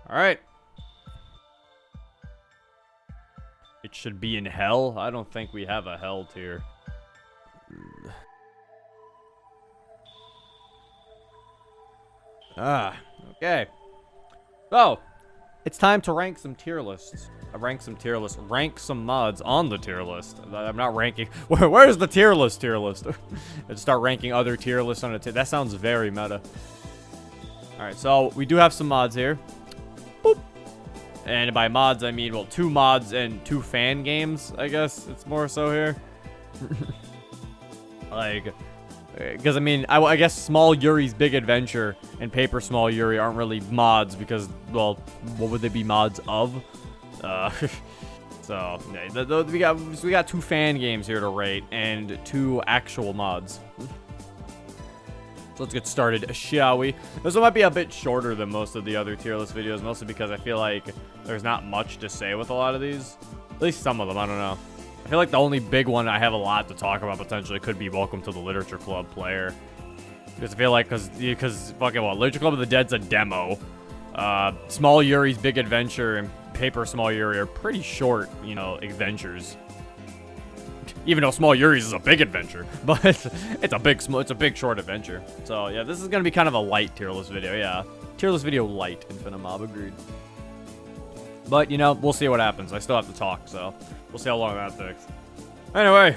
All right. It should be in hell. I don't think we have a hell tier. Okay. So, it's time to rank some tier lists. Rank some mods on the tier list. I'm not ranking. Where's the tier list? And start ranking other tier lists on a tier. That sounds very meta. All right, so we do have some mods here. Boop. And by mods, I mean, well, 2 mods and 2 fan games, I guess. It's more so here. Like, because, I mean, I guess Small Yuri's Big Adventure and Paper Small Yuri aren't really mods because, well, what would they be mods of? So, yeah, we got 2 fan games here to rate and 2 actual mods. So let's get started, shall we? This one might be a bit shorter than most of the other tier list videos, mostly because I feel like there's not much to say with a lot of these. At least some of them, I don't know. I feel like the only big one I have a lot to talk about potentially could be Welcome to the Literature Club player. Because I feel like, because fucking what, Literature Club of the Dead's a demo. Small Yuri's Big Adventure and Paper Small Yuri are pretty short, you know, adventures. Even though Small Yuri's is a big adventure, but it's a big short adventure. So yeah, this is gonna be kind of a light tier list video. Yeah, tier list video light. Infinomob agreed. But you know, we'll see what happens. I still have to talk, so we'll see how long that takes. Anyway,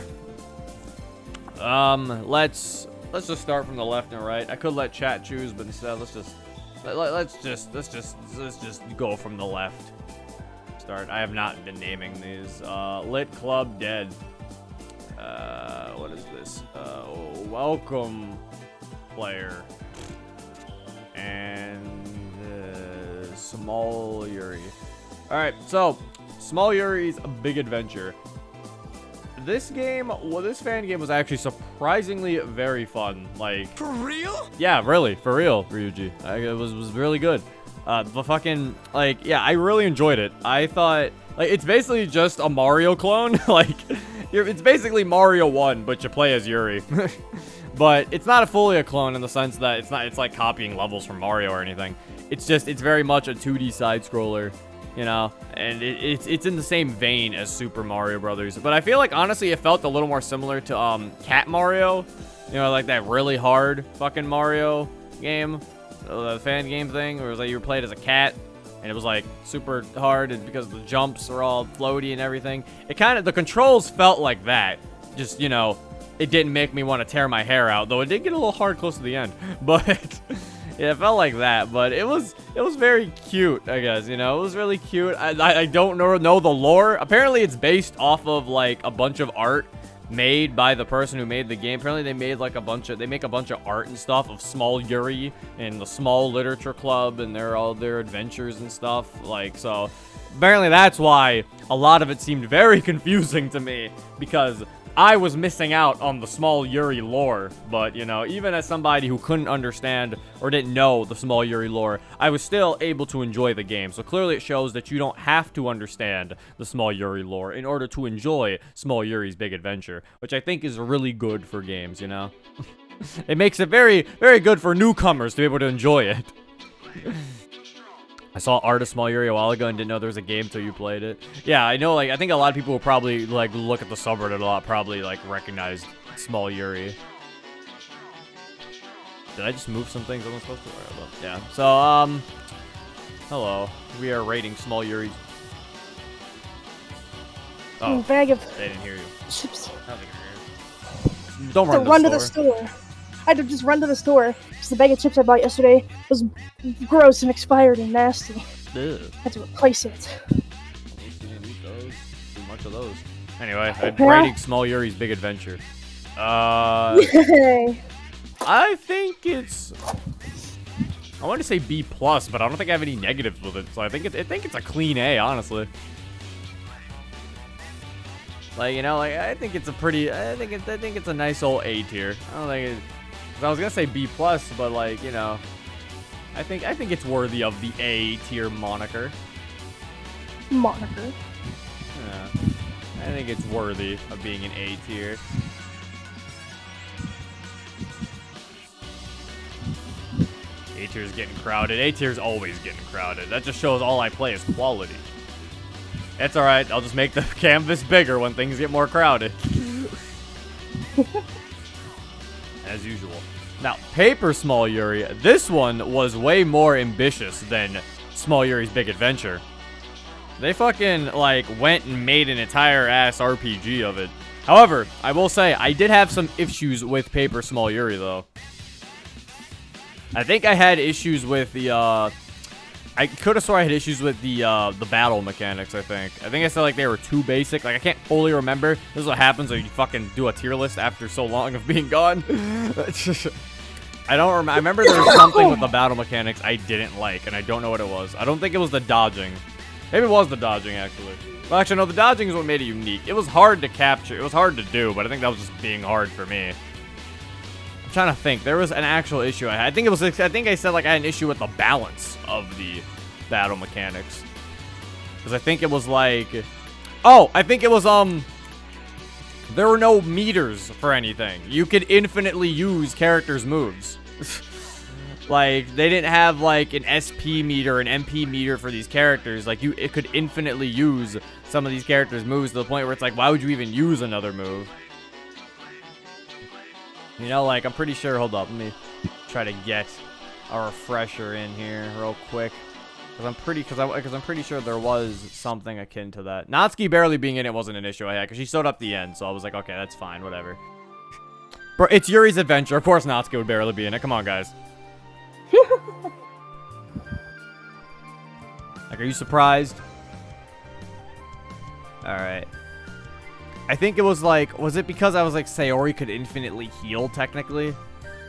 let's just start from the left and right. I could let chat choose, but instead let's just go from the left. Start. I have not been naming these. Lit Club Dead. What is this? Welcome player. And Small Yuri. Alright, so Small Yuri's a Big Adventure. This game, well, this fan game was actually surprisingly very fun. Like, for real? Yeah, really, for real, Ryuji. It was really good. The fucking, like, yeah, I really enjoyed it. I thought, like, it's basically just a Mario clone. Like, it's basically Mario 1, but you play as Yuri. But it's not fully a clone in the sense that it's like copying levels from Mario or anything. It's very much a 2D side scroller, you know, and it's in the same vein as Super Mario Brothers. But I feel like, honestly, it felt a little more similar to Cat Mario, you know, like that really hard fucking Mario game, the fan game thing, where it was like you played as a cat. And it was like super hard, and because the jumps are all floaty and everything. It kind of, the controls felt like that. Just, you know, it didn't make me want to tear my hair out, though it did get a little hard close to the end. But yeah, it felt like that. But it was very cute, I guess. You know, it was really cute. I don't know the lore. Apparently, it's based off of like a bunch of art made by the person who made the game. Apparently they made like they make a bunch of art and stuff of Small Yuri and the Small Literature Club and all their adventures and stuff. Like, so apparently that's why a lot of it seemed very confusing to me, because I was missing out on the Small Yuri lore. But, you know, even as somebody who couldn't understand or didn't know the Small Yuri lore, I was still able to enjoy the game. So clearly it shows that you don't have to understand the Small Yuri lore in order to enjoy Small Yuri's Big Adventure, which I think is really good for games, you know? It makes it very, very good for newcomers to be able to enjoy it. I saw art of Small Yuri a while ago and didn't know there was a game until you played it. Yeah, I know, like, I think a lot of people will probably, like, look at the subreddit a lot, probably, like, recognize Small Yuri. Did I just move some things I wasn't supposed to? Right, yeah, so, hello. We are rating Small Yuri's. Oh, bag of they didn't hear you. chips. I don't think they hear you. Don't run to the store. I had to just run to the store because the bag of chips I bought yesterday was gross and expired and nasty. Ew. I had to replace it. Didn't eat those. Too much of those. Anyway, I'm rating Small Yuri's Big Adventure. Yay. I think it's. I want to say B+, but I don't think I have any negatives with it. So I think it's a clean A, honestly. Like, you know, like I think it's a pretty. I think it's a nice old A tier. I don't think it. I was gonna say B+, but like, you know, I think it's worthy of the A tier moniker. Moniker. Yeah, I think it's worthy of being an A tier. A tier's getting crowded. A tier's always getting crowded. That just shows all I play is quality. It's alright. I'll just make the canvas bigger when things get more crowded. As usual. Now, Paper Small Yuri. This one was way more ambitious than Small Yuri's Big Adventure. They fucking, like, went and made an entire ass RPG of it. However, I will say, I did have some issues with Paper Small Yuri, though. I think I had issues with the, I could have swore I had issues with the battle mechanics, I think. I think I said, like, they were too basic. Like, I can't fully remember. This is what happens when you fucking do a tier list after so long of being gone. I don't remember. I remember there was something with the battle mechanics I didn't like, and I don't know what it was. I don't think it was the dodging. Maybe it was the dodging, actually. Well, actually, no, the dodging is what made it unique. It was hard to capture. It was hard to do, but I think that was just being hard for me. I'm trying to think. There was an actual issue I had. I think I said, like, I had an issue with the balance of the battle mechanics. Because I think it was, like... Oh, I think it was, there were no meters for anything. You could infinitely use characters' moves. Like, they didn't have, like, an SP meter, an MP meter for these characters. Like, it could infinitely use some of these characters' moves to the point where it's like, why would you even use another move? You know, like, I'm pretty sure, hold up, let me try to get a refresher in here real quick. Because I'm pretty sure there was something akin to that. Natsuki barely being in it wasn't an issue I had, because she showed up at the end, so I was like, okay, that's fine, whatever. Bro, it's Yuri's Adventure. Of course Natsuki would barely be in it. Come on, guys. Like, are you surprised? Alright. I think it was like, was it because I was like, Sayori could infinitely heal, technically?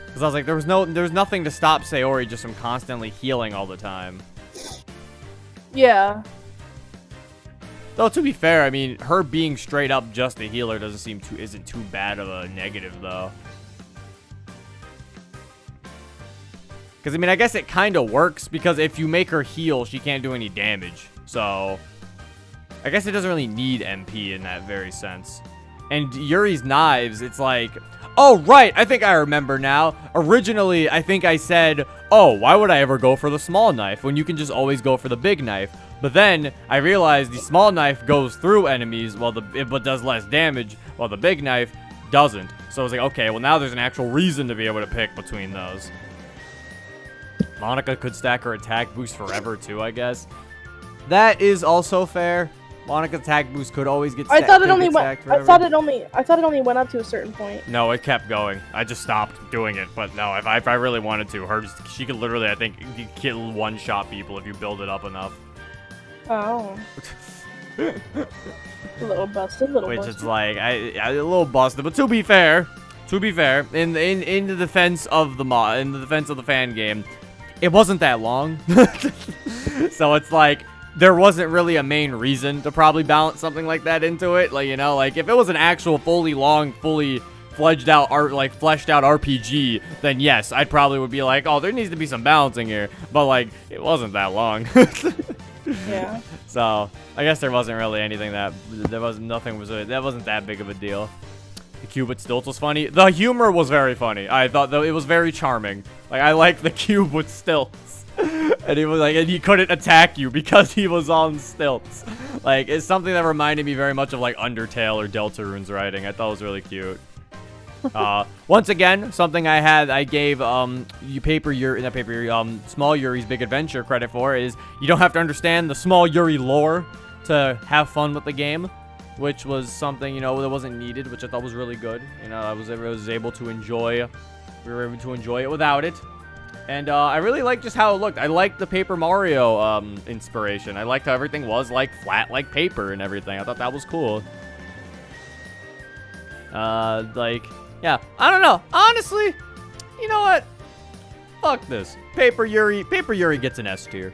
Because I was like, there was nothing to stop Sayori just from constantly healing all the time. Yeah. Though, to be fair, I mean, her being straight up just a healer isn't too bad of a negative, though. Because, I mean, I guess it kind of works, because if you make her heal, she can't do any damage. So, I guess it doesn't really need MP in that very sense. And Yuri's knives, it's like... Oh, right! I think I remember now. Originally, I think I said, oh, why would I ever go for the small knife when you can just always go for the big knife? But then, I realized the small knife goes through enemies, but does less damage, while the big knife doesn't. So I was like, okay, well, now there's an actual reason to be able to pick between those. Monika could stack her attack boost forever, too, I guess. That is also fair. Monika's attack boost could always get stacked. I thought it only went up to a certain point. No, it kept going. I just stopped doing it. But no, if I really wanted to, she could literally, I think, kill one-shot people if you build it up enough. Oh. A little busted, Which is like, a little busted. But to be fair, in the defense of the fan game, it wasn't that long. So it's like, there wasn't really a main reason to probably balance something like that into it. Like, you know, like, if it was an actual fully fleshed out RPG, then yes, I probably would be like, oh, there needs to be some balancing here. But, like, it wasn't that long. Yeah. So, I guess there wasn't really anything that wasn't that big of a deal. The cube with stilts was funny. The humor was very funny. I thought, though, it was very charming. Like, I like the cube with stilts. And he was like, and he couldn't attack you because he was on stilts. Like, it's something that reminded me very much of like Undertale or Deltarune's writing. I thought it was really cute. Once again, something I gave Small Yuri's Big Adventure credit for is you don't have to understand the Small Yuri lore to have fun with the game, which was something, you know, that wasn't needed, which I thought was really good. You know, I was able to enjoy. We were able to enjoy it without it. And I really liked just how it looked. I liked the Paper Mario inspiration. I liked how everything was like flat like paper and everything. I thought that was cool. Like, yeah, I don't know. Honestly, you know what? Fuck this. Paper Yuri gets an S tier.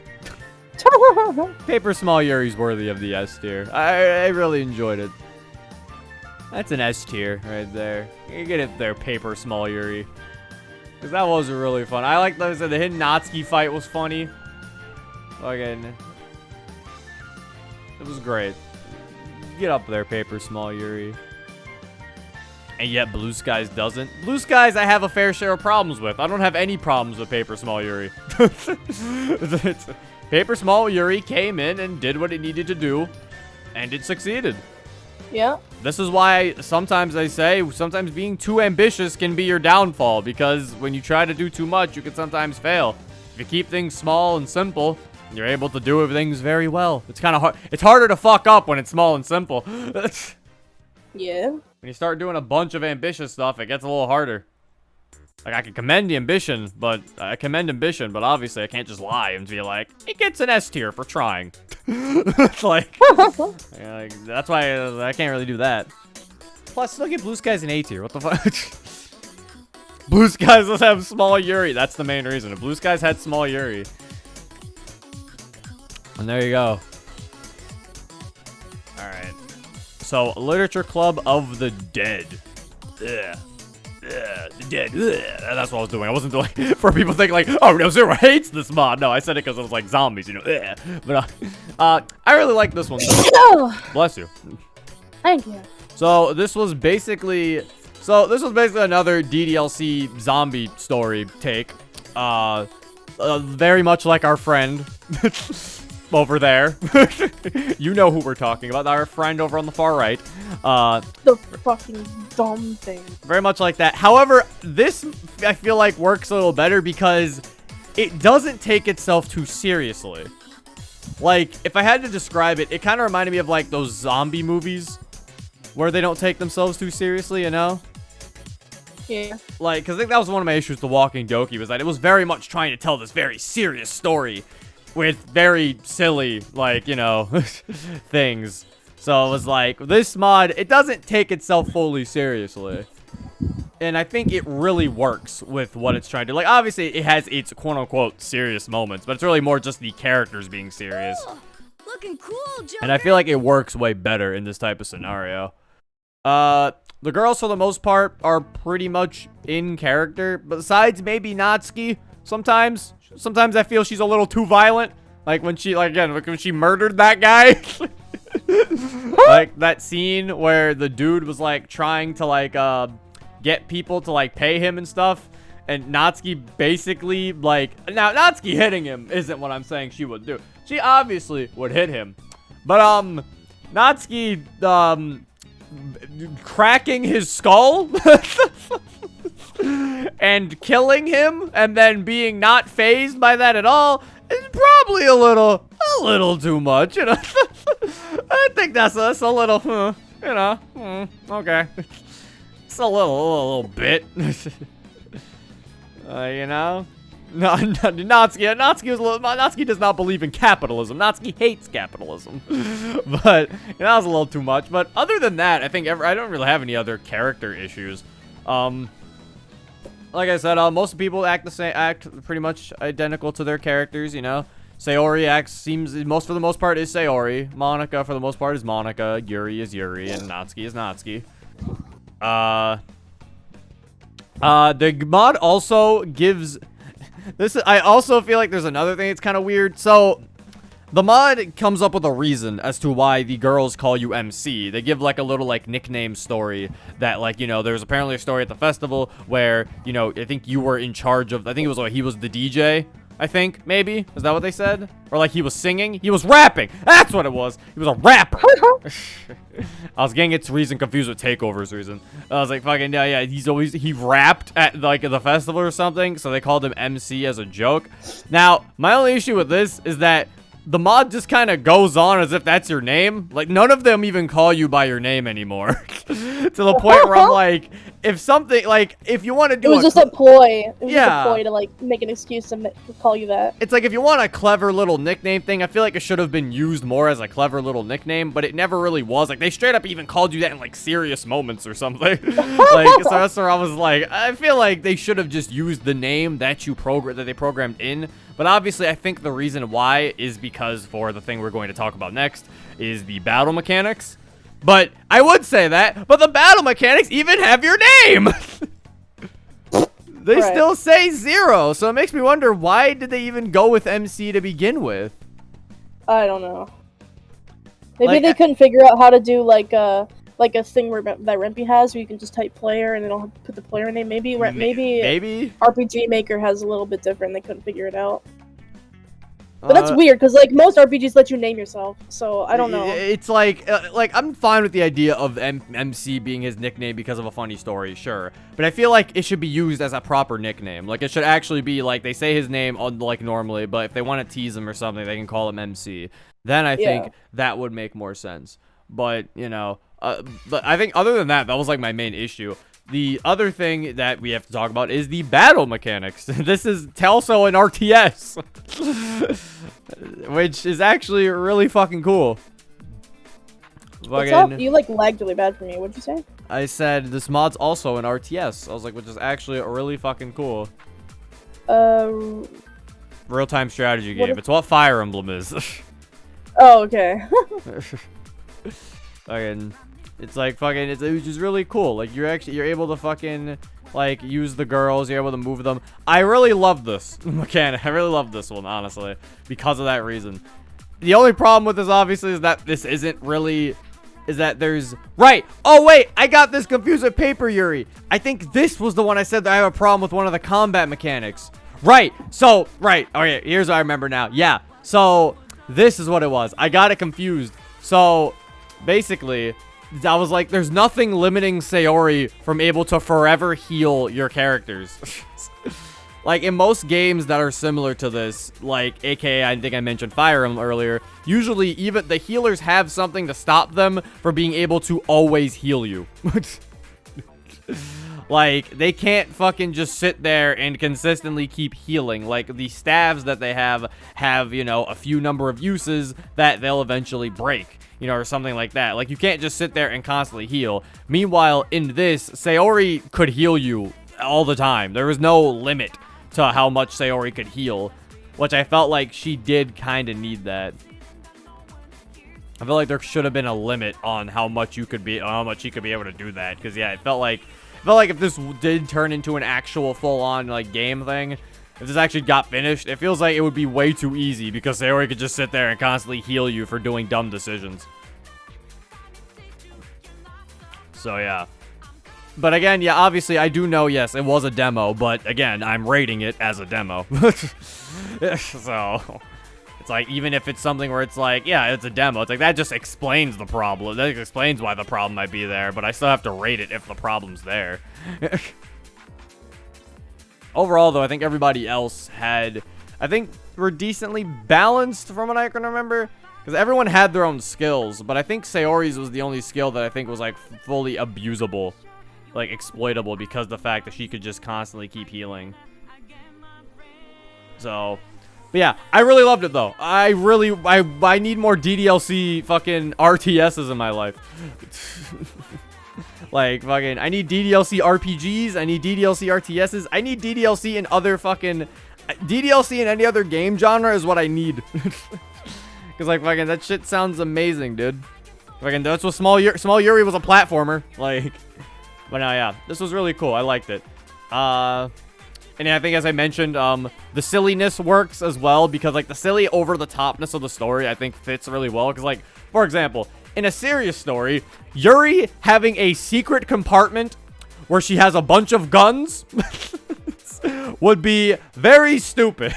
Paper Small Yuri's worthy of the S tier. I really enjoyed it. That's an S tier right there. You get it there, Paper Small Yuri. Because that was really fun. I like those. The hidden Natsuki fight was funny. Again, it was great. Get up there, Paper Small Yuri. And yet Blue Skies doesn't. Blue Skies I have a fair share of problems with. I don't have any problems with Paper Small Yuri. Paper Small Yuri came in and did what it needed to do, and it succeeded. Yeah. This is why sometimes I say, sometimes being too ambitious can be your downfall, because when you try to do too much, you can sometimes fail. If you keep things small and simple, you're able to do things very well. It's kind of hard. It's harder to fuck up when it's small and simple. Yeah. When you start doing a bunch of ambitious stuff, it gets a little harder. Like, I can commend ambition, but obviously I can't just lie and be like, it gets an S tier for trying. It's like, yeah, like, that's why I can't really do that. Plus, look at Blue Sky's an A tier. What the fuck? Blue Skies does have Small Yuri. That's the main reason. If Blue Skies had Small Yuri. And there you go. Alright. So, Literature Club of the Dead. Ugh. The Dead. Ugh. That's what I was doing. I wasn't doing for people think like, oh no, Zero hates this mod. No, I said it because it was like zombies, you know. Ugh. But I really like this one. Bless you. Thank you. So this was basically another DDLC zombie story take. Very much like our friend over there. You know who we're talking about. Our friend over on the far right. The fucking dumb thing. Very much like that. However, this I feel like works a little better because it doesn't take itself too seriously. Like, if I had to describe it, it kind of reminded me of like those zombie movies where they don't take themselves too seriously, you know? Yeah. Like, because I think that was one of my issues with The Walking Doki, was that it was very much trying to tell this very serious story with very silly, like, you know, things. So it was like, this mod, it doesn't take itself fully seriously. And I think it really works with what it's trying to do. Like, obviously, it has its quote-unquote serious moments, but it's really more just the characters being serious. Oh, looking cool, Joker. And I feel like it works way better in this type of scenario. The girls, for the most part, are pretty much in character. Besides maybe Natsuki, sometimes. Sometimes I feel she's a little too violent. Like when she, like, again, like when she murdered that guy. Like that scene where the dude was, like, trying to, like, get people to, like, pay him and stuff. And Natsuki basically, like... Now, Natsuki hitting him isn't what I'm saying she would do. She obviously would hit him. But, Natsuki, cracking his skull and killing him and then being not fazed by that at all is probably a little too much, you know. I think that's a little, you know, okay. It's a little bit, you know. No, Natsuki does not believe in capitalism. Natsuki hates capitalism. But that was a little too much. But other than that, I think I don't really have any other character issues. Like I said, most of the people act pretty much identical to their characters, you know. Sayori for the most part is Sayori. Monika for the most part is Monika. Yuri is Yuri, and Natsuki is Natsuki. The mod also gives... I also feel like there's another thing that's kind of weird. So, the mod comes up with a reason as to why the girls call you MC. They give, like, a little, like, nickname story that, like, you know, there's apparently a story at the festival where, you know, I think you were in charge of... I think it was, like, he was the DJ, I think, maybe? Is that what they said? Or, like, he was singing? He was rapping! That's what it was! He was a rapper! I was getting its reason confused with Takeover's reason. I was like, fucking, yeah, he rapped at, like, the festival or something, so they called him MC as a joke. Now, my only issue with this is that the mod just kind of goes on as if that's your name. Like, none of them even call you by your name anymore. To the point where I'm like, if something, like, if you want to do it was just a ploy. It was just a ploy to, like, make an excuse to call you that. It's like, if you want a clever little nickname thing, I feel like it should have been used more as a clever little nickname, but it never really was. Like, they straight up even called you that in, like, serious moments or something. Like, so that's where I was like, I feel like they should have just used the name that they programmed in. But obviously, I think the reason why is because for the thing we're going to talk about next is the battle mechanics. But I would say that, but the battle mechanics even have your name. They still say 0, so it makes me wonder, why did they even go with MC to begin with? I don't know. Maybe they couldn't figure out how to do, like, like a thing where that Rempy has, where you can just type player and it'll put the player name. Maybe Maybe RPG Maker has a little bit different. They couldn't figure it out. But that's weird, because, like, most RPGs let you name yourself, so I don't know. It's like I'm fine with the idea of MC being his nickname because of a funny story, sure. But I feel like it should be used as a proper nickname. Like, it should actually be, like, they say his name, on, like, normally, but if they want to tease him or something, they can call him MC. Then I think that would make more sense. But, you know, but I think other than that, that was, like, my main issue. The other thing that we have to talk about is the battle mechanics. This is also an RTS, which is actually really fucking cool. What's up? You like lagged really bad for me. What'd you say? I said this mod's also an RTS. I was like, which is actually really fucking cool. Real-time strategy game. It's what Fire Emblem is. Oh, okay. Fucking. It's like fucking, it's just really cool. Like you're able to fucking like use the girls. You're able to move them. I really love this mechanic. I really love this one, honestly, because of that reason. The only problem with this, obviously, is that this isn't really, is that there's right. Oh wait, I got this confused with Paper Yuri. I think this was the one I said that I have a problem with one of the combat mechanics. Right. So right. Okay. Here's what I remember now. Yeah. So this is what it was. I got it confused. So basically, I was like, there's nothing limiting Sayori from able to forever heal your characters. Like, in most games that are similar to this, like, aka, I think I mentioned Fire Emblem earlier, usually even the healers have something to stop them from being able to always heal you. Like, they can't fucking just sit there and consistently keep healing. Like, the staves that they have, you know, a few number of uses that they'll eventually break. You know, or something like that. Like, you can't just sit there and constantly heal. Meanwhile, in this, Sayori could heal you all the time. There was no limit to how much Sayori could heal, which I felt like she did kind of need that. I feel like there should have been a limit on how much you could be, how much she could be able to do that. Because yeah, it felt like if this did turn into an actual full-on like game thing. If this actually got finished, it feels like it would be way too easy because Sayori could just sit there and constantly heal you for doing dumb decisions. So, yeah. But again, yeah, obviously, I do know, yes, it was a demo, but again, I'm rating it as a demo. So, it's like, even if it's something where it's like, yeah, it's a demo, it's like, that just explains the problem. That explains why the problem might be there, but I still have to rate it if the problem's there. Overall, though, I think everybody else were decently balanced from what I can remember. Because everyone had their own skills, but I think Sayori's was the only skill that I think was, like, fully abusable. Like, exploitable because of the fact that she could just constantly keep healing. So, but yeah, I really loved it, though. I need more DDLC fucking RTSs in my life. Like, fucking, I need DDLC RPGs, I need DDLC RTSs, I need DDLC in other fucking, DDLC in any other game genre is what I need. Because, like, fucking, that shit sounds amazing, dude. Fucking, that's what Small Yuri was a platformer, like, but no, yeah, this was really cool, I liked it. And I think, as I mentioned, the silliness works as well, because, like, the silly over-the-topness of the story, I think, fits really well, because, like, for example, in a serious story, Yuri having a secret compartment where she has a bunch of guns would be very stupid.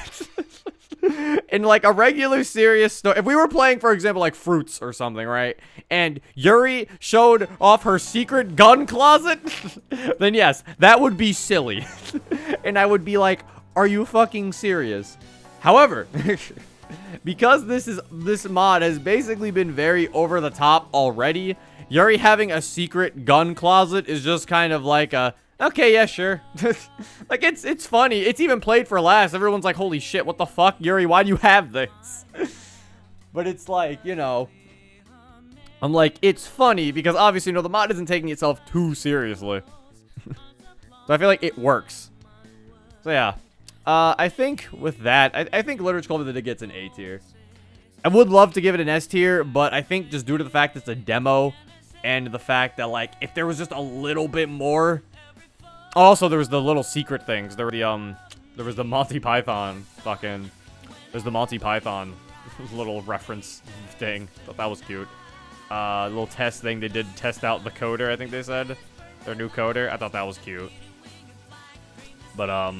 In like a regular serious story, if we were playing, for example, like Fruits or something, right? And Yuri showed off her secret gun closet, then yes, that would be silly. And I would be like, are you fucking serious? However, because this mod has basically been very over the top already, Yuri having a secret gun closet is just kind of like a, okay, yeah, sure. Like, it's funny. It's even played for laughs. Everyone's like, holy shit, what the fuck, Yuri? Why do you have this? But it's like, you know, I'm like, it's funny because obviously, you know, the mod isn't taking itself too seriously. So I feel like it works. So yeah. I think with that, I think Literature Club that it gets an A tier. I would love to give it an S tier, but I think just due to the fact it's a demo and the fact that, like, if there was just a little bit more. Also, there was the little secret things. There was the Monty Python fucking. There's the Monty Python little reference thing. Thought that was cute. little test thing they did to test out the coder, I think they said. Their new coder. I thought that was cute. But,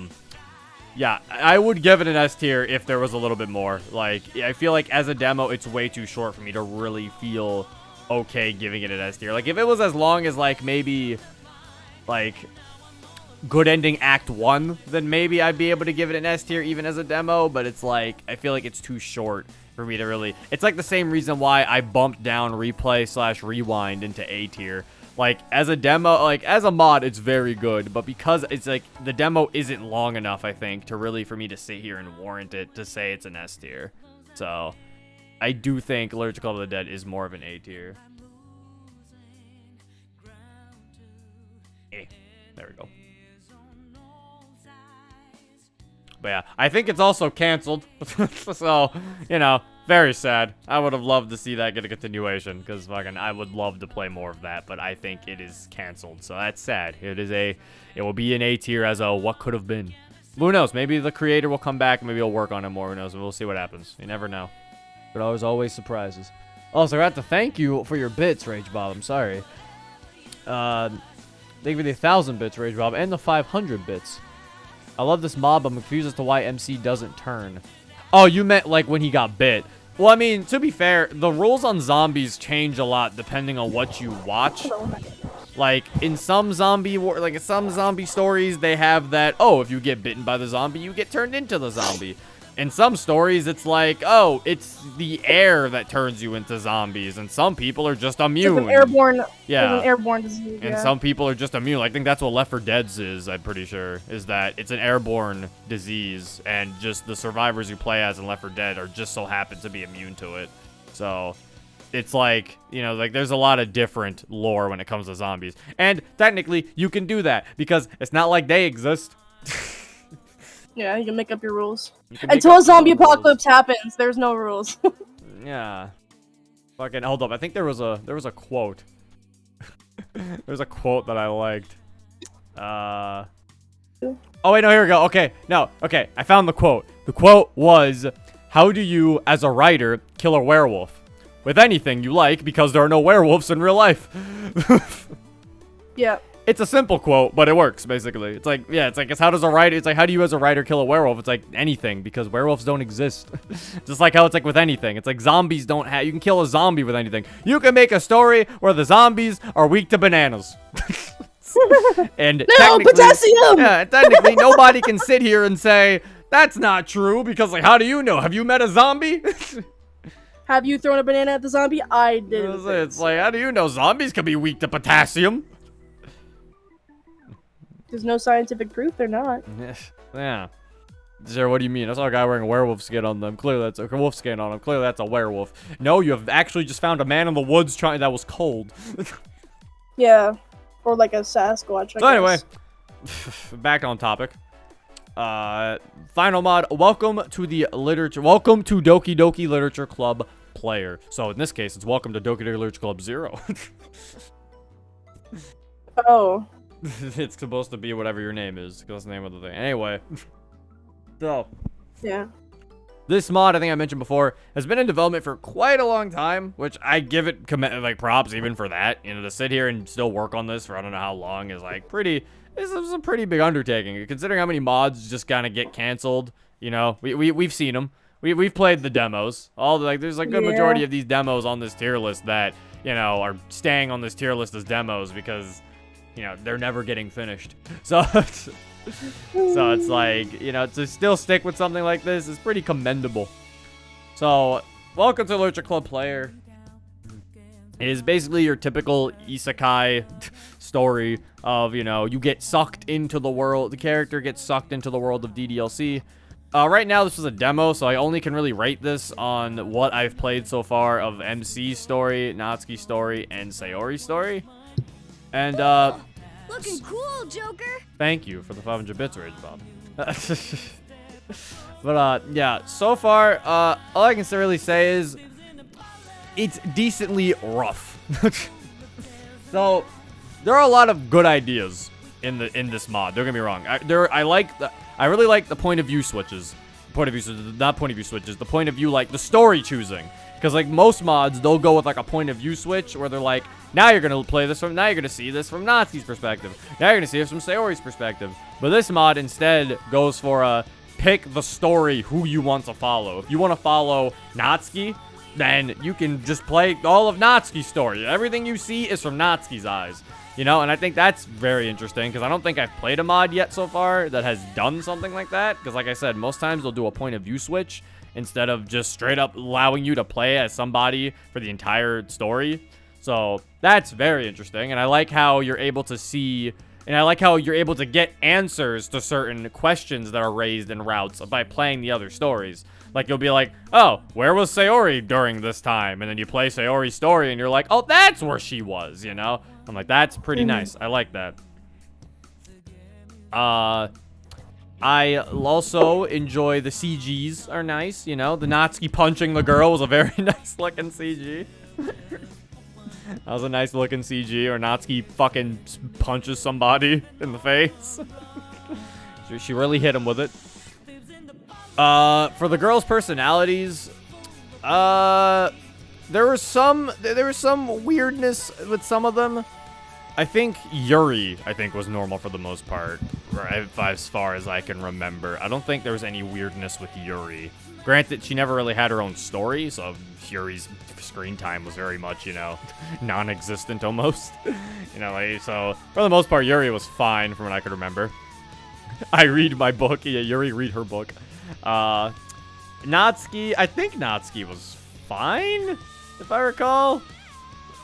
yeah, I would give it an S tier if there was a little bit more. Like, I feel like as a demo, it's way too short for me to really feel okay giving it an S tier. Like, if it was as long as, like, maybe, like, Good Ending Act 1, then maybe I'd be able to give it an S tier even as a demo. But it's like, I feel like it's too short for me to really... It's like the same reason why I bumped down Replay/Rewind into A tier. Like, as a demo, like, as a mod, it's very good. But because it's, like, the demo isn't long enough, I think, to really, for me to sit here and warrant it to say it's an S tier. So, I do think Allergic Club of the Dead is more of an A tier. There we go. But yeah, I think it's also canceled. So, you know, very sad. I would have loved to see that get a continuation, because fucking I would love to play more of that, but I think it is canceled. So that's sad. It will be an A tier as a what could have been. Who knows? Maybe the creator will come back, maybe he'll work on it more. Who knows? We'll see what happens. You never know. But always surprises. Also, I have to thank you for your bits, Rage Bob. I'm sorry. Thank you for the 1,000 bits, Rage Bob, and the 500 bits. I love this mob. I'm confused as to why MC doesn't turn. Oh, you meant like when he got bit. Well, I mean, to be fair, the rules on zombies change a lot depending on what you watch. Like, in some zombie stories, they have that, oh, if you get bitten by the zombie, you get turned into the zombie. In some stories, it's like, oh, it's the air that turns you into zombies, and some people are just immune. It's an airborne, yeah. It's an airborne disease. And some people are just immune. I think that's what Left 4 Dead's is, I'm pretty sure, is that it's an airborne disease, and just the survivors you play as in Left 4 Dead are just so happen to be immune to it. So, it's like, you know, like there's a lot of different lore when it comes to zombies. And technically, you can do that, because it's not like they exist. Yeah, you can make up your rules. Until a zombie apocalypse happens, there's no rules. Yeah. Fucking hold up. I think there was a quote. There's a quote that I liked. Oh wait, no, here we go. Okay. No. Okay. I found the quote. The quote was, "How do you, as a writer, kill a werewolf? With anything you like, because there are no werewolves in real life." Yeah. It's a simple quote, but it works, basically. It's like, yeah, it's how do you as a writer kill a werewolf? It's like anything, because werewolves don't exist. Just like how it's like with anything. It's like zombies don't have, you can kill a zombie with anything. You can make a story where the zombies are weak to bananas. And no, potassium! Yeah, technically nobody can sit here and say, that's not true, because like, how do you know? Have you met a zombie? Have you thrown a banana at the zombie? I did. It's like, how do you know zombies can be weak to potassium? There's no scientific proof they're not. Yeah. Sir, what do you mean? I saw a guy wearing a werewolf skin on them. Clearly that's a wolf skin on him. Clearly that's a werewolf. No, you have actually just found a man in the woods that was cold. Yeah. Or like a Sasquatch, So anyway, back on topic. Final mod, welcome to Doki Doki Literature Club player. So in this case, it's welcome to Doki Doki Literature Club 0. Oh. It's supposed to be whatever your name is, because that's the name of the thing. Anyway. So. Yeah. This mod, I think I mentioned before, has been in development for quite a long time, which I give it like props even for that. You know, to sit here and still work on this for I don't know how long is like this is a pretty big undertaking, considering how many mods just kind of get canceled. You know, we've seen them. We've played the demos. There's a good majority of these demos on this tier list that, you know, are staying on this tier list as demos because, you know, they're never getting finished. So it's like, you know, to still stick with something like this is pretty commendable. So, welcome to Literature Club player. It is basically your typical isekai story of, you know, you get sucked into the world. The character gets sucked into the world of DDLC. Right now, this is a demo, so I only can really rate this on what I've played so far of MC's story, Natsuki's story, and Sayori's story. And, looking cool, Joker. Thank you for the 500 bits, Rage Bob. But, yeah, so far, all I can really say is it's decently rough. So, there are a lot of good ideas in this mod. Don't get me wrong. I really like the point of view switches. The point of view switches. The point of view, like, the story choosing Because, like, most mods, they'll go with, like, a point of view switch where they're like, now you're going to play this from, now you're going to see this from Natsuki's perspective. Now you're going to see this from Sayori's perspective. But this mod instead goes for a pick the story who you want to follow. If you want to follow Natsuki, then you can just play all of Natsuki's story. Everything you see is from Natsuki's eyes. You know, and I think that's very interesting because I don't think I've played a mod yet so far that has done something like that. Because like I said, most times they'll do a point of view switch instead of just straight up allowing you to play as somebody for the entire story. So that's very interesting. And I like how you're able to see, and I like how you're able to get answers to certain questions that are raised in routes by playing the other stories. Like, you'll be like, oh, where was Sayori during this time? And then you play Sayori's story, and you're like, oh, that's where she was, you know? I'm like, that's pretty nice. I like that. I also enjoy the CGs are nice, you know? The Natsuki punching the girl was a very nice-looking CG. That was a nice-looking CG, or Natsuki fucking punches somebody in the face. She really hit him with it. For the girls' personalities, there was some weirdness with some of them. I think Yuri, was normal for the most part, right, as far as I can remember. I don't think there was any weirdness with Yuri. Granted, she never really had her own story, so Yuri's screen time was very much, you know, non-existent almost. You know, like, so for the most part, Yuri was fine from what I could remember. I read my book. Yeah, Yuri read her book. Natsuki, I think Natsuki was fine, if I recall.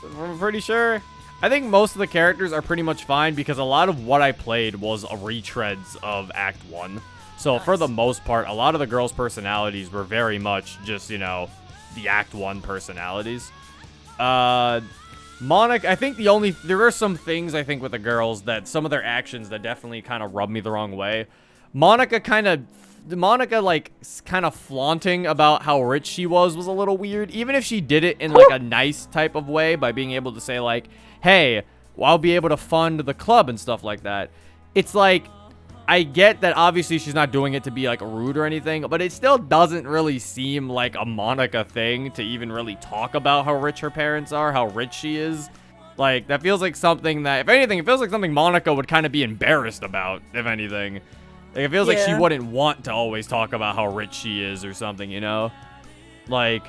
I'm pretty sure. I think most of the characters are pretty much fine because a lot of what I played was retreads of Act 1. So for the most part, a lot of the girls' personalities were very much just, you know, the Act 1 personalities. Monica, I think there are some things, I think, with the girls that some of their actions that definitely kind of rub me the wrong way. Monica, like, kind of flaunting about how rich she was a little weird. Even if she did it in, like, a nice type of way by being able to say, like, hey, well, I'll be able to fund the club and stuff like that. It's like, I get that obviously she's not doing it to be, like, rude or anything, but it still doesn't really seem like a Monica thing to even really talk about how rich her parents are, how rich she is. Like, that feels like something that, if anything, it feels like something Monica would kind of be embarrassed about, if anything. Like, it feels like she wouldn't want to always talk about how rich she is or something, you know? Like,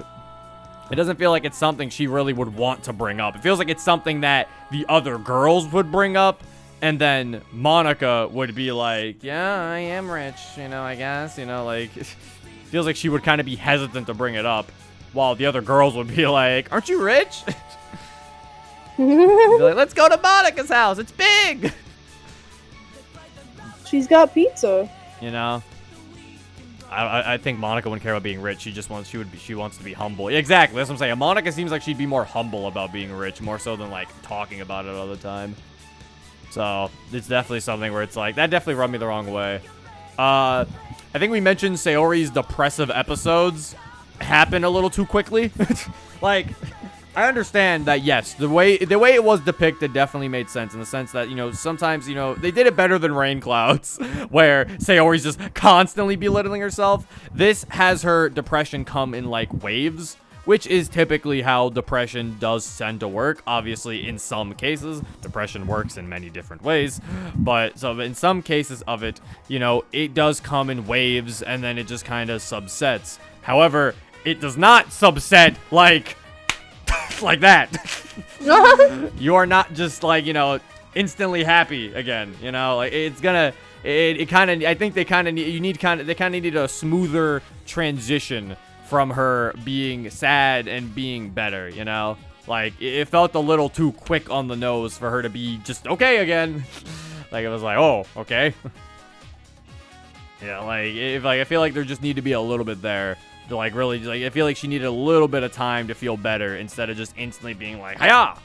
it doesn't feel like it's something she really would want to bring up. It feels like it's something that the other girls would bring up, and then Monica would be like, yeah, I am rich, you know, I guess, you know, like, feels like she would kind of be hesitant to bring it up, while the other girls would be like, aren't you rich? Be like, let's go to Monica's house, it's big! She's got pizza. You know? I think Monica wouldn't care about being rich. She just wants, she wants to be humble. Exactly, that's what I'm saying. Monica seems like she'd be more humble about being rich, more so than, like, talking about it all the time. So, it's definitely something where it's like, that definitely rubbed me the wrong way. I think we mentioned Sayori's depressive episodes happen a little too quickly. Like, I understand that, yes, the way it was depicted definitely made sense in the sense that, you know, sometimes, you know, they did it better than Rain Clouds, where Sayori's just constantly belittling herself. This has her depression come in, like, waves, which is typically how depression does tend to work. Obviously, in some cases, depression works in many different ways, but so in some cases of it, you know, it does come in waves, and then it just kind of subsets. However, it does not subset, like... like that. You are not just, like, you know, instantly happy again, you know, like, it's gonna, it kind of, I think they kind of need, they kind of need a smoother transition from her being sad and being better, you know, like, it felt a little too quick on the nose for her to be just okay again. Like, it was like, oh, okay. Yeah, like, I feel like there just need to be a little bit there. To, like, really, like, I feel like she needed a little bit of time to feel better instead of just instantly being like, hiya!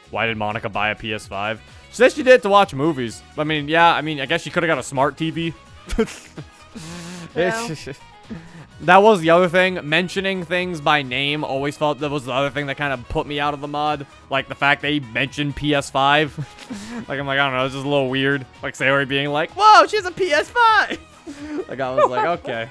Why did Monica buy a PS5? She said she did it to watch movies. I mean, yeah, I guess she could have got a smart TV. Yeah. That was the other thing. Mentioning things by name always felt that was the other thing that kind of put me out of the mod. Like, the fact they mentioned PS5. Like, I'm like, I don't know, it's just a little weird. Like, Sayori being like, whoa, she has a PS5! Like I was like, okay.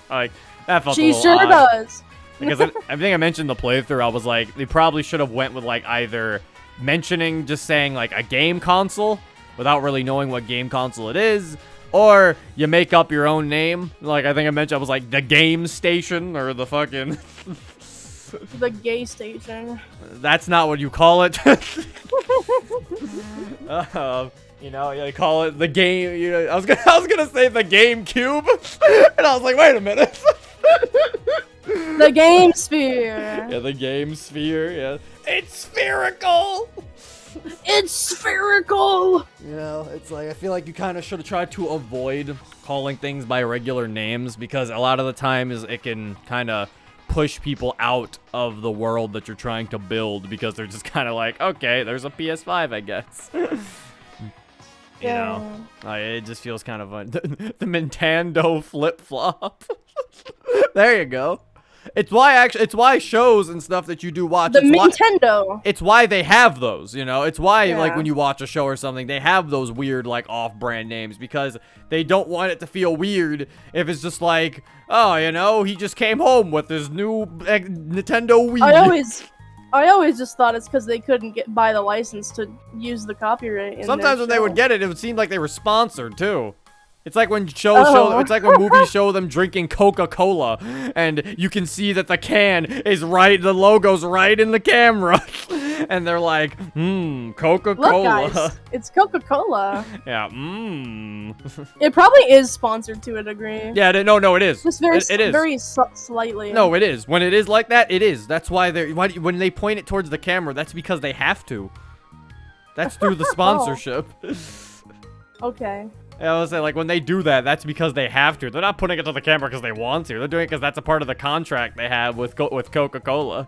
Like that felt a She little sure odd. does. Because I think I mentioned the playthrough. I was like, they probably should have went with like either just saying like a game console without really knowing what game console it is, or you make up your own name. Like I think I mentioned, I was like the game station or the fucking. The gay station. That's not what you call it. You know, you call it the game. You know, I was gonna say the Game Cube, and I was like, wait a minute. The game sphere. Yeah, the game sphere. Yeah, it's spherical. It's spherical. You know, it's like I feel like you kind of should have tried to avoid calling things by regular names because a lot of the times it can kind of push people out of the world that you're trying to build because they're just kind of like, okay, there's a PS5, I guess. You know, it just feels kind of fun. The Nintendo flip-flop. There you go. It's why shows and stuff that you do watch. The Nintendo. It's why they have those, you know. It's why like when you watch a show or something, they have those weird like off-brand names because they don't want it to feel weird if it's just like, oh, you know, he just came home with his new Nintendo Wii. I always just thought it's because they couldn't buy the license to use the copyright. Sometimes when they would get it, it would seem like they were sponsored too. It's like when it's like when movies show them drinking Coca-Cola, and you can see that the can is right, the logo's right in the camera, and they're like, Coca-Cola. Look, guys, it's Coca-Cola. Yeah, It probably is sponsored to a degree. Yeah, no, it is. Just very, it is. very slightly. No, it is. When it is like that, it is. That's why when they point it towards the camera, that's because they have to. That's through the sponsorship. Okay. Yeah, I was saying, like, when they do that, that's because they have to. They're not putting it to the camera because they want to. They're doing it because that's a part of the contract they have with Coca-Cola.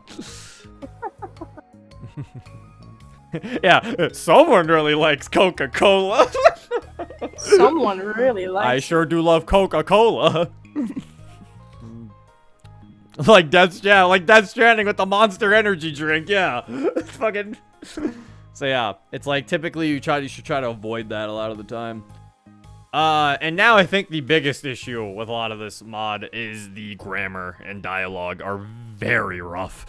Yeah, someone really likes Coca-Cola. Someone really likes I sure do love Coca-Cola. Like Death Stranding with the Monster Energy drink, yeah. Fucking... So yeah, it's like typically you should try to avoid that a lot of the time. And now I think the biggest issue with a lot of this mod is the grammar and dialogue are very rough.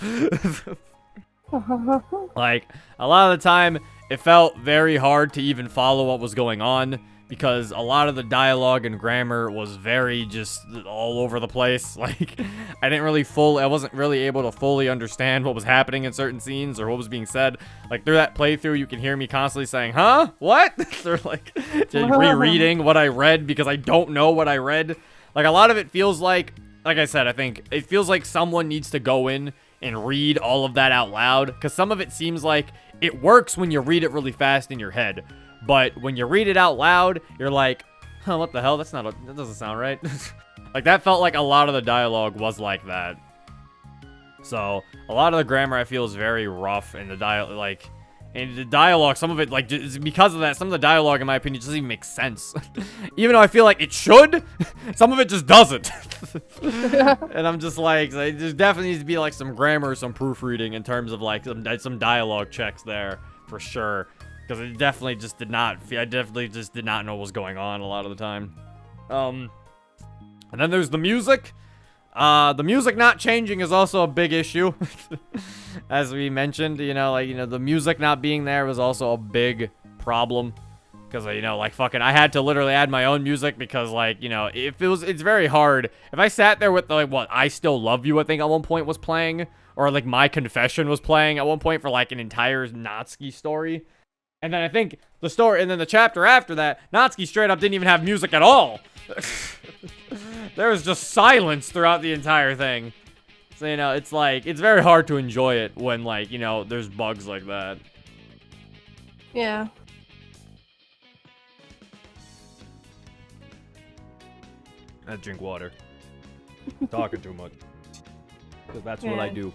Like, a lot of the time, it felt very hard to even follow what was going on, because a lot of the dialogue and grammar was very just all over the place. Like, I wasn't really able to fully understand what was happening in certain scenes or what was being said. Like, through that playthrough, you can hear me constantly saying, huh? What? They're like, just rereading what I read because I don't know what I read. Like, a lot of it feels like I said, I think it feels like someone needs to go in and read all of that out loud, because some of it seems like it works when you read it really fast in your head, but when you read it out loud, you're like, huh, what the hell? That doesn't sound right. Like, that felt like a lot of the dialogue was like that. So a lot of the grammar I feel is very rough, and the dialogue, some of it, like, just because of that, some of the dialogue, in my opinion, doesn't even make sense. Even though I feel like it should, some of it just doesn't. And I'm just like, there definitely needs to be, like, some grammar, some proofreading in terms of, like, some dialogue checks there, for sure. Because I definitely just did not know what was going on a lot of the time. And then there's the music. The music not changing is also a big issue. As we mentioned, the music not being there was also a big problem. Because, fucking, I had to literally add my own music because, it's very hard. If I sat there with, I Still Love You, I think, at one point was playing. Or, My Confession was playing at one point for, an entire Natsuki story. And then I think and then the chapter after that, Natsuki straight up didn't even have music at all. There was just silence throughout the entire thing. So, it's very hard to enjoy it when, there's bugs like that. Yeah. I drink water. Talking too much. Because that's what I do.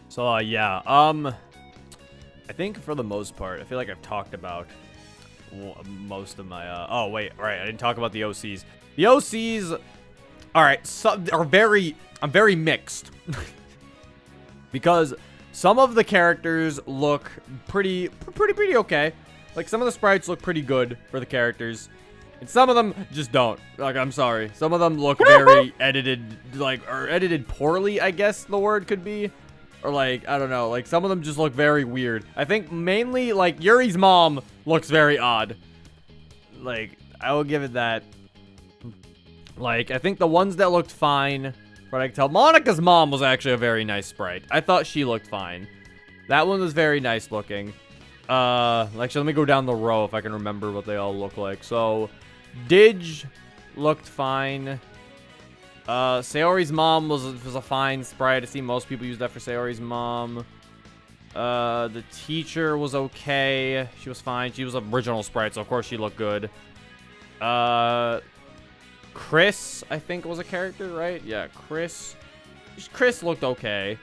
So, yeah. I think for the most part, I feel like I've talked about most of my, oh, wait, alright, I didn't talk about the OCs. The OCs, alright, I'm very mixed. Because some of the characters look pretty okay. Like, some of the sprites look pretty good for the characters. And some of them just don't. Like, I'm sorry. Some of them look very edited, like, or edited poorly, I guess the word could be. Or, like, I don't know. Like, some of them just look very weird. I think mainly, like, Yuri's mom looks very odd. Like, I will give it that. Like, I think the ones that looked fine, but I can tell, Monica's mom was actually a very nice sprite. I thought she looked fine. That one was very nice looking. Actually, let me go down the row if I can remember what they all look like. So, Didge looked fine. Sayori's mom was a fine sprite. I see most people use that for Sayori's mom. The teacher was okay. She was fine. She was an original sprite, so of course she looked good. Chris, I think, was a character, right? Yeah, Chris. Chris looked okay.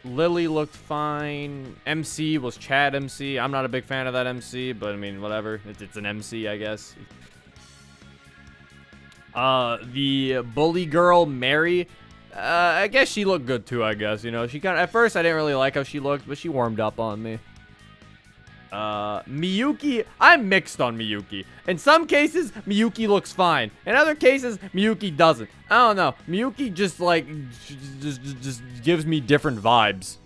Lily looked fine. MC was Chad MC. I'm not a big fan of that MC, but I mean, whatever. It's an MC, I guess. The bully girl, Mary, I guess she looked good too, I guess. You know, she kind of, at first I didn't really like how she looked, but she warmed up on me. Miyuki, I'm mixed on Miyuki. In some cases, Miyuki looks fine. In other cases, Miyuki doesn't. I don't know. Miyuki just, like, just gives me different vibes.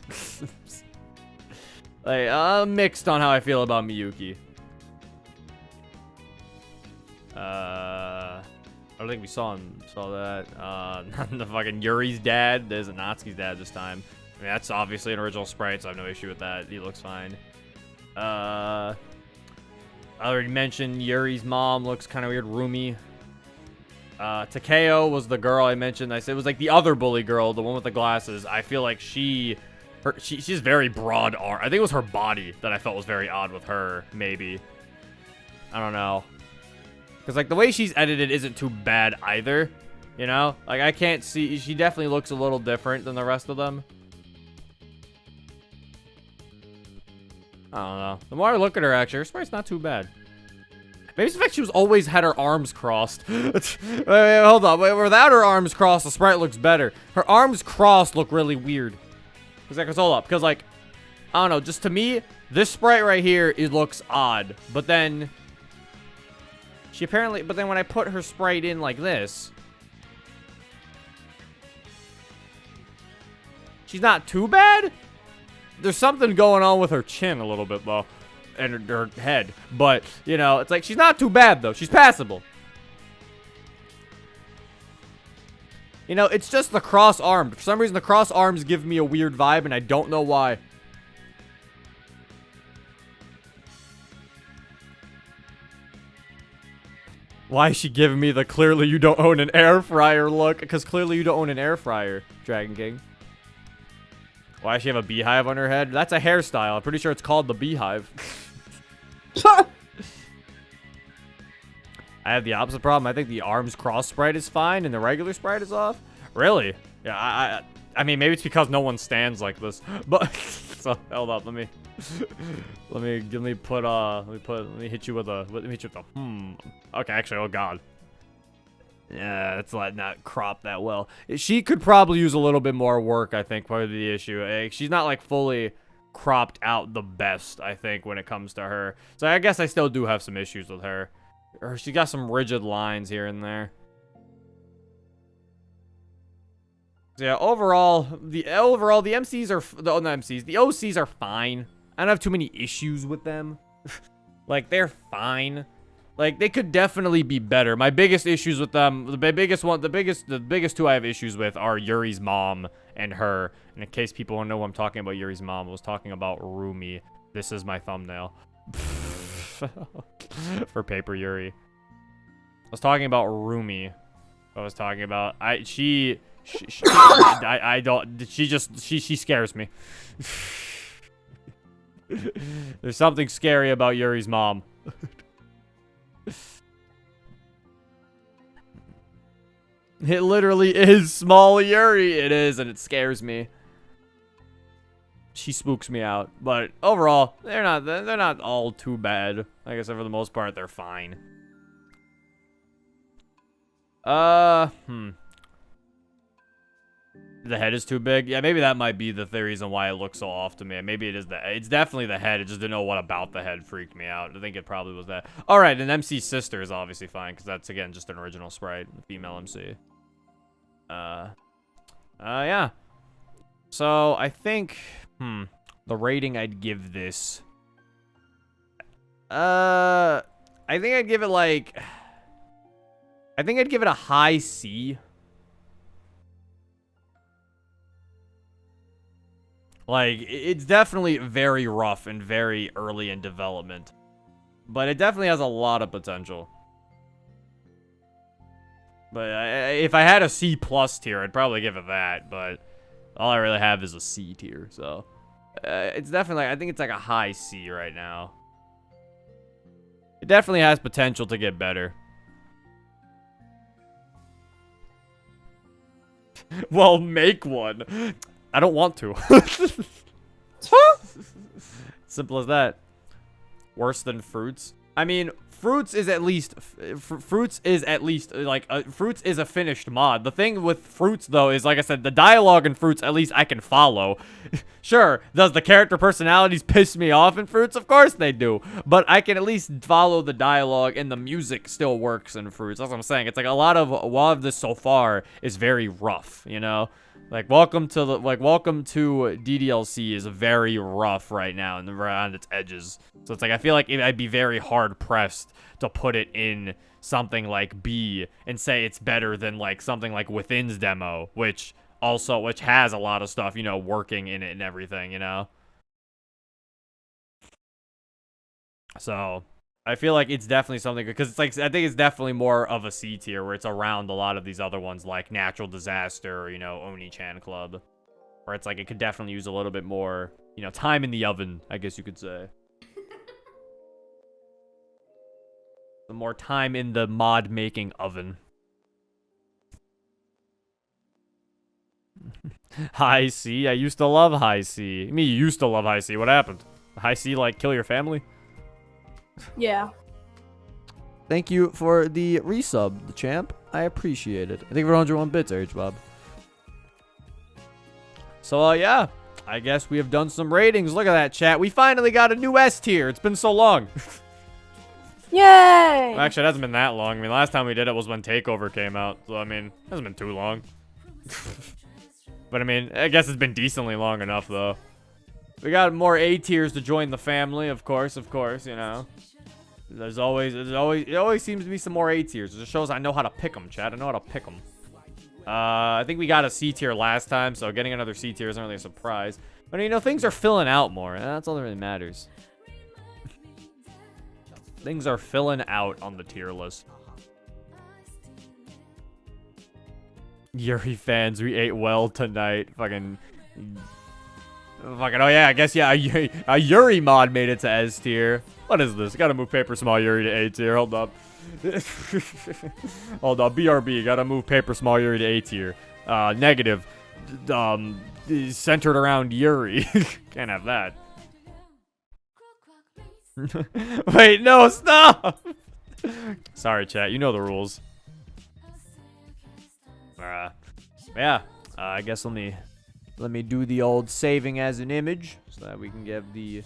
Like, I'm mixed on how I feel about Miyuki. I don't think we saw that. The fucking Yuri's dad. There's a Natsuki's dad this time. I mean, that's obviously an original sprite, so I have no issue with that. He looks fine. I already mentioned Yuri's mom looks kind of weird. Rumi. Takeo was the girl I mentioned. I said it was like the other bully girl, the one with the glasses. I feel like she's very broad arm. I think it was her body that I felt was very odd with her, maybe. I don't know. Because, like, the way she's edited isn't too bad either. You know? Like, I can't see. She definitely looks a little different than the rest of them. I don't know. The more I look at her, actually, her sprite's not too bad. Maybe it's the fact she was always had her arms crossed. wait, hold on. Without her arms crossed, the sprite looks better. Her arms crossed look really weird. Because, hold up. Because, like, I don't know. Just to me, this sprite right here, it looks odd. But then... but then when I put her sprite in like this, she's not too bad. There's something going on with her chin a little bit, though, and her head. But, you know, it's like she's not too bad, though. She's passable. You know, it's just the cross-armed. For some reason, the cross-arms give me a weird vibe, and I don't know why. Why is she giving me the clearly you don't own an air fryer look? Because clearly you don't own an air fryer, Dragon King. Why does she have a beehive on her head? That's a hairstyle. I'm pretty sure it's called the beehive. I have the opposite problem. I think the arms cross sprite is fine and the regular sprite is off. Really? Yeah, I mean, maybe it's because no one stands like this. But so hold up, let me hit you with a Okay, actually, oh god. Yeah, it's not crop that well. She could probably use a little bit more work, I think, probably the issue. She's not like fully cropped out the best, I think, when it comes to her. So I guess I still do have some issues with her. Or she got some rigid lines here and there. So yeah, overall the MCs are the OCs are fine. I don't have too many issues with them. Like, they're fine. Like, they could definitely be better. My biggest issues with them, the biggest two I have issues with are Yuri's mom and her. And in case people don't know what I'm talking about, Yuri's mom, I was talking about Rumi. This is my thumbnail. For Paper Yuri. I was talking about Rumi. I was talking about, she scares me. There's something scary about Yuri's mom. It literally is Small Yuri. It is, and it scares me. She spooks me out. But overall, they're not all too bad. Like I said, for the most part, they're fine. The The head is too big. Yeah, maybe that might be the reason why it looks so off to me. Maybe it is it's definitely the head. I just didn't know what about the head freaked me out. I think it probably was that. All right, and MC's sister is obviously fine because that's again just an original sprite, female MC. Yeah. So I think, the rating I'd give this. I think I'd give it like. I think I'd give it a high C. Like, it's definitely very rough and very early in development. But it definitely has a lot of potential. But if I had a C+ tier, I'd probably give it that. But all I really have is a C tier. So, it's definitely, I think it's like a high C right now. It definitely has potential to get better. Well, make one. I don't want to. Simple as that. Worse than fruits. I mean, fruits is at least like fruits is a finished mod. The thing with fruits though is, like I said, the dialogue in fruits at least I can follow. Sure, does the character personalities piss me off in fruits? Of course they do. But I can at least follow the dialogue, and the music still works in fruits. That's what I'm saying. It's like a lot of this so far is very rough, you know? Like, welcome to DDLC is very rough right now and around its edges. So it's like, I feel like I'd be very hard pressed to put it in something like B and say it's better than like something like Within's demo, which has a lot of stuff, you know, working in it and everything, you know? So I feel like it's definitely something, because it's like, I think it's definitely more of a C tier where it's around a lot of these other ones like Natural Disaster or, you know, Oni-chan Club, where it's like it could definitely use a little bit more, you know, time in the oven, I guess you could say. The more time in the mod making oven. High C? I used to love High C. I mean, you used to love High C. What happened? High C, like, kill your family? Yeah. Thank you for the resub, the champ. I appreciate it. I think for 101 bits, H Bob. So, yeah. I guess we have done some ratings. Look at that, chat. We finally got a new S tier. It's been so long. Yay! Well, actually, it hasn't been that long. I mean, last time we did it was when Takeover came out. So, I mean, it hasn't been too long. But, I mean, I guess it's been decently long enough, though. We got more A tiers to join the family, of course, you know. It always seems to be some more A tiers. It just shows I know how to pick them, chat. I know how to pick them. I think we got a C tier last time, so getting another C tier isn't really a surprise. But, you know, things are filling out more. That's all that really matters. Things are filling out on the tier list. Yuri fans, we ate well tonight. Fucking, oh yeah, I guess, yeah, a Yuri mod made it to S tier. What is this? Gotta move Paper Small Yuri to A tier. Hold up. Hold up. BRB. Gotta move Paper Small Yuri to A tier. Negative. Centered around Yuri. Can't have that. Wait, no, stop! Sorry, chat. You know the rules. Yeah. I guess let me do the old saving as an image so that we can get the.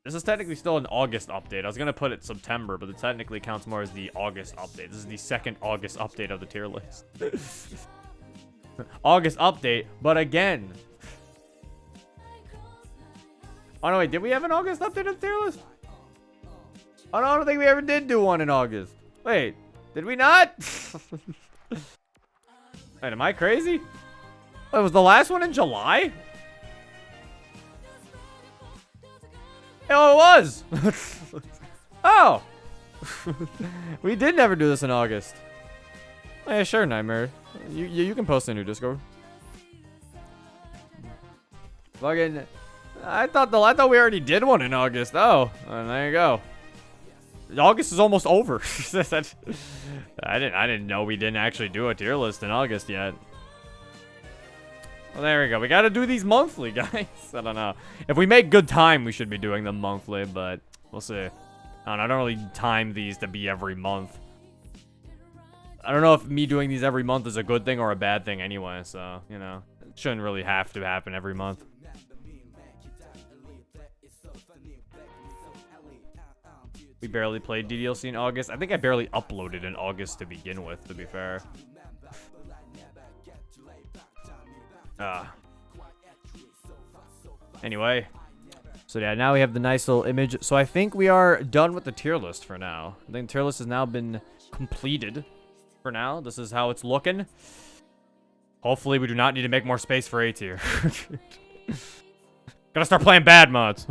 This is technically still an August update. I was gonna put it September, but it technically counts more as the August update. This is the second August update of the tier list. August update, but again. Oh no, wait, did we have an August update of the tier list? Oh no, I don't think we ever did do one in August. Wait, did we not? Wait, am I crazy? Wait, was the last one in July? Oh, it was! Oh! We did never do this in August. Oh, yeah, sure, Nightmare. You can post in your Discord. Fucking, I thought we already did one in August. Oh, and there you go. August is almost over. I didn't know we didn't actually do a tier list in August yet. Well, there we go. We got to do these monthly, guys. I don't know. If we make good time, we should be doing them monthly, but we'll see. I don't really time these to be every month. I don't know if me doing these every month is a good thing or a bad thing anyway, so, you know, it shouldn't really have to happen every month. We barely played DDLC in August. I think I barely uploaded in August to begin with, to be fair. Anyway. So yeah, now we have the nice little image. So I think we are done with the tier list for now. I think the tier list has now been completed for now. This is how it's looking. Hopefully we do not need to make more space for A tier. Gotta start playing bad mods.